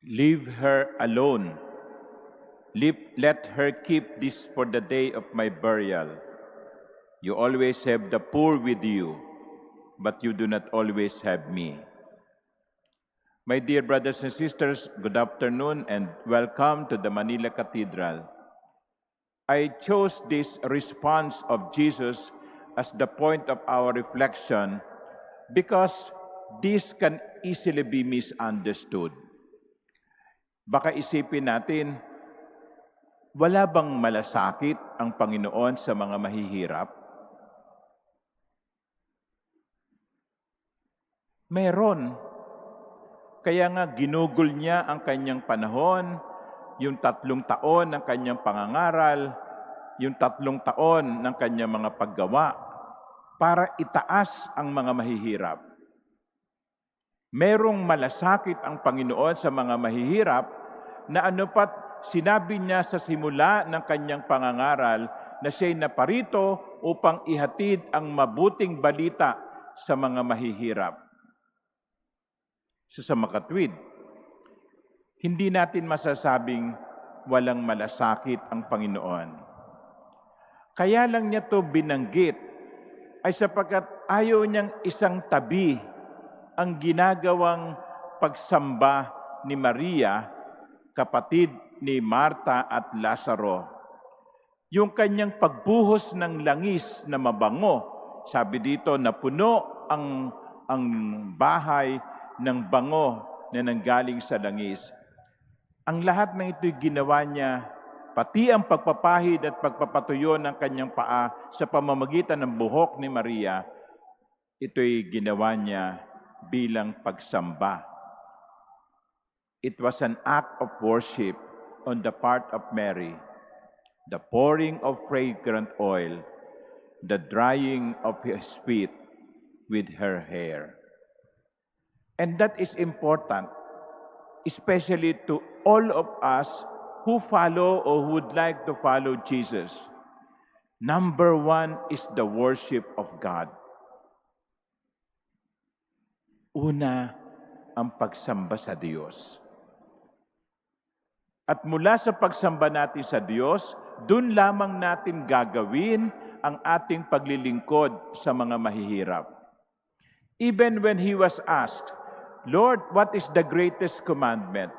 Leave her alone. Let her keep this for the day of my burial. You always have the poor with you, but you do not always have me. My dear brothers and sisters, good afternoon and welcome to the Manila Cathedral. I chose this response of Jesus as the point of our reflection because this can easily be misunderstood. Baka isipin natin, wala bang malasakit ang Panginoon sa mga mahihirap? Meron. Kaya nga ginugol niya ang kanyang panahon, yung 3 taon ng kanyang pangangaral, yung 3 taon ng kanyang mga paggawa, para itaas ang mga mahihirap. Merong malasakit ang Panginoon sa mga mahihirap na anupat sinabi niya sa simula ng kanyang pangangaral na siya'y naparito upang ihatid ang mabuting balita sa mga mahihirap. So sa makatwid, hindi natin masasabing walang malasakit ang Panginoon. Kaya lang niya to binanggit ay sapagkat ayaw niyang isang tabi ang ginagawang pagsamba ni Maria, kapatid ni Marta at Lazaro. Yung kanyang pagbuhos ng langis na mabango, sabi dito na puno ang bahay ng bango na nanggaling sa langis. Ang lahat ng ito'y ginawa niya, pati ang pagpapahid at pagpapatuyo ng kanyang paa sa pamamagitan ng buhok ni Maria, ito'y ginawa niya bilang pagsamba. It was an act of worship on the part of Mary, the pouring of fragrant oil, the drying of his feet with her hair. And that is important, especially to all of us who follow or would like to follow Jesus. Number 1 is the worship of God. Una, ang pagsamba sa Diyos. At mula sa pagsamba natin sa Diyos, dun lamang natin gagawin ang ating paglilingkod sa mga mahihirap. Even when he was asked, Lord, what is the greatest commandment?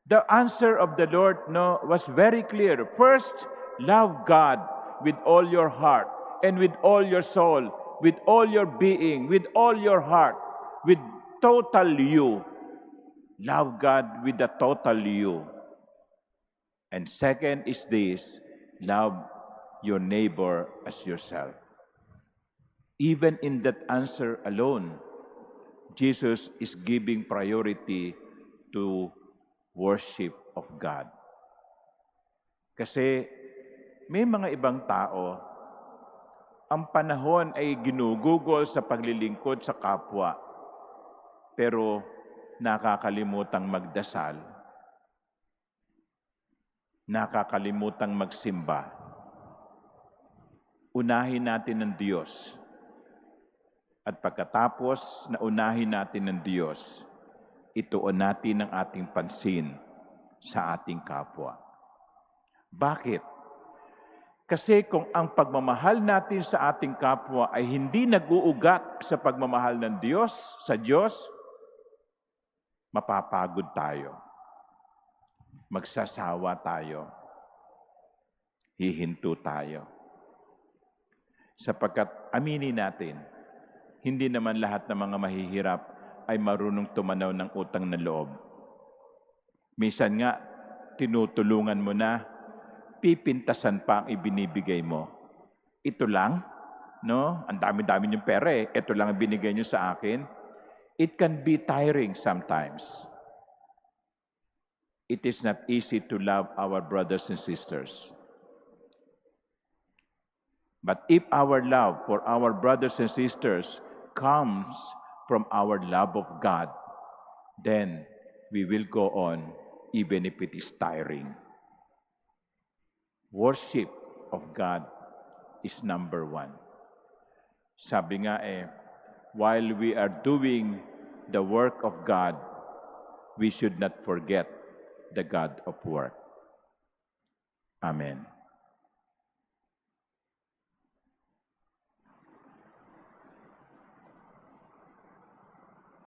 The answer of the Lord was very clear. First, love God with all your heart and with all your soul, with all your being, with all your heart, with total you. Love God with the total you. And second is this, love your neighbor as yourself. Even in that answer alone, Jesus is giving priority to worship of God. Kasi may mga ibang tao, ang panahon ay ginugugol sa paglilingkod sa kapwa, pero nakakalimutang magdasal, nakakalimutang magsimba. Unahin natin ang Diyos. At pagkatapos na unahin natin ang Diyos, ituon natin ang ating pansin sa ating kapwa. Bakit? Kasi kung ang pagmamahal natin sa ating kapwa ay hindi nag-uugat sa pagmamahal ng Diyos, sa Diyos, mapapagod tayo. Magsasawa tayo. Hihinto tayo. Sapagkat aminin natin, hindi naman lahat ng mga mahihirap ay marunong tumanaw ng utang na loob. Minsan nga, tinutulungan mo na, pipintasan pa ang ibinibigay mo. Ito lang, no? Ang dami-dami niyong pera eh. Ito lang ang binigay niyo sa akin. It can be tiring sometimes. It is not easy to love our brothers and sisters. But if our love for our brothers and sisters comes from our love of God, then we will go on even if it is tiring. Worship of God is number 1. Sabi nga while we are doing the work of God, we should not forget the God of work. Amen.